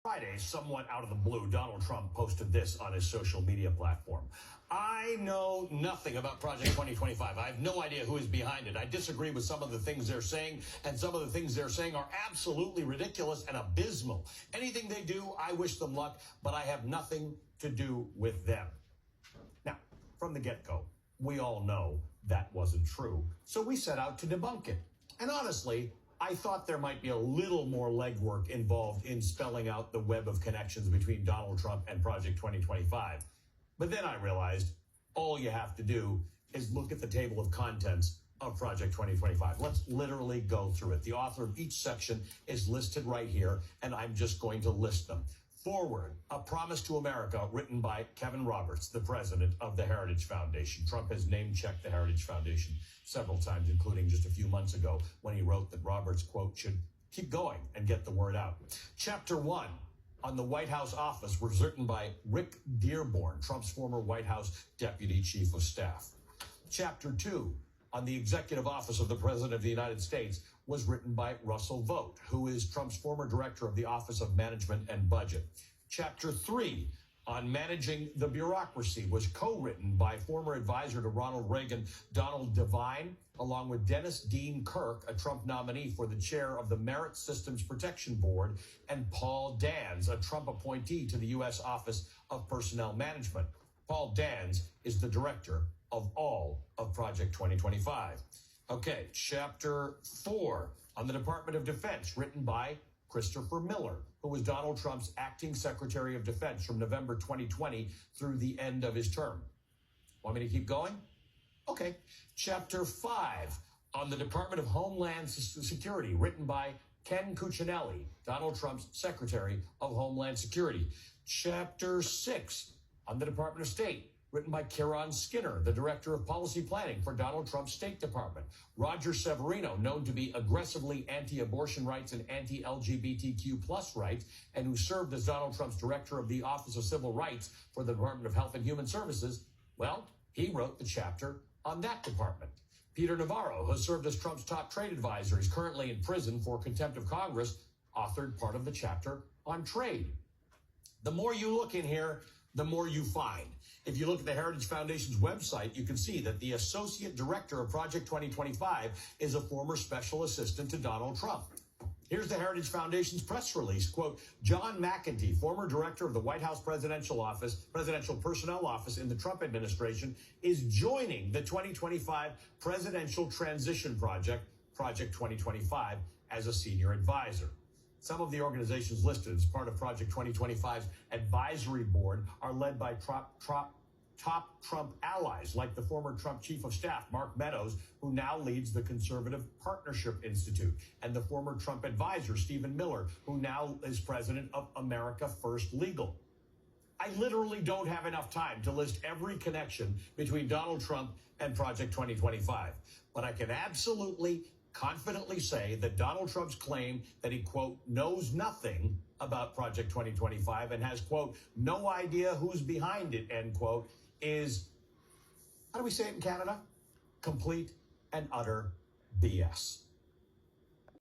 Friday, somewhat out of the blue, Donald Trump posted this on his social media platform. I know nothing about Project 2025. I have no idea who is behind it. I disagree with some of the things they're saying, and some of the things they're saying are absolutely ridiculous and abysmal. Anything they do, I wish them luck, but I have nothing to do with them. Now, from the get-go, we all know that wasn't true, so we set out to debunk it. And honestly, I thought there might be a little more legwork involved in spelling out the web of connections between Donald Trump and Project 2025. But then I realized all you have to do is look at the table of contents of Project 2025. Let's literally go through it. The author of each section is listed right here, and I'm just going to list them. Forward, A Promise to America, written by Kevin Roberts, the president of the Heritage Foundation. Trump has name-checked the Heritage Foundation several times, including just a few months ago when he wrote that Roberts, quote, should keep going and get the word out. Chapter 1 on the White House office was written by Rick Dearborn, Trump's former White House Deputy Chief of Staff. Chapter 2 on the Executive Office of the President of the United States was written by Russell Vought, who is Trump's former director of the Office of Management and Budget. Chapter 3 on managing the bureaucracy was co-written by former advisor to Ronald Reagan, Donald Devine, along with Dennis Dean Kirk, a Trump nominee for the chair of the Merit Systems Protection Board, and Paul Dans, a Trump appointee to the U.S. Office of Personnel Management. Paul Dans is the director of all of Project 2025. Okay, Chapter 4 on the Department of Defense, written by Christopher Miller, who was Donald Trump's acting Secretary of Defense from November 2020 through the end of his term. Want me to keep going? Okay. Chapter 5 on the Department of Homeland Security, written by Ken Cuccinelli, Donald Trump's Secretary of Homeland Security. Chapter 6 on the Department of State, written by Kieran Skinner, the Director of Policy Planning for Donald Trump's State Department. Roger Severino, known to be aggressively anti-abortion rights and anti-LGBTQ plus rights, and who served as Donald Trump's Director of the Office of Civil Rights for the Department of Health and Human Services, well, he wrote the chapter on that department. Peter Navarro, who has served as Trump's top trade advisor, is currently in prison for contempt of Congress, authored part of the chapter on trade. The more you look in here, the more you find. If you look at the Heritage Foundation's website, you can see that the Associate Director of Project 2025 is a former special assistant to Donald Trump. Here's the Heritage Foundation's press release. Quote, John McEntee, former director of the White House Presidential Personnel Office in the Trump administration, is joining the 2025 Presidential Transition Project, Project 2025, as a senior advisor. Some of the organizations listed as part of Project 2025's advisory board are led by top Trump allies, like the former Trump chief of staff, Mark Meadows, who now leads the Conservative Partnership Institute, and the former Trump advisor, Stephen Miller, who now is president of America First Legal. I literally don't have enough time to list every connection between Donald Trump and Project 2025, but I can absolutely confidently say that Donald Trump's claim that he, quote, knows nothing about Project 2025 and has, quote, no idea who's behind it, end quote, is, how do we say it in Canada? Complete and utter BS.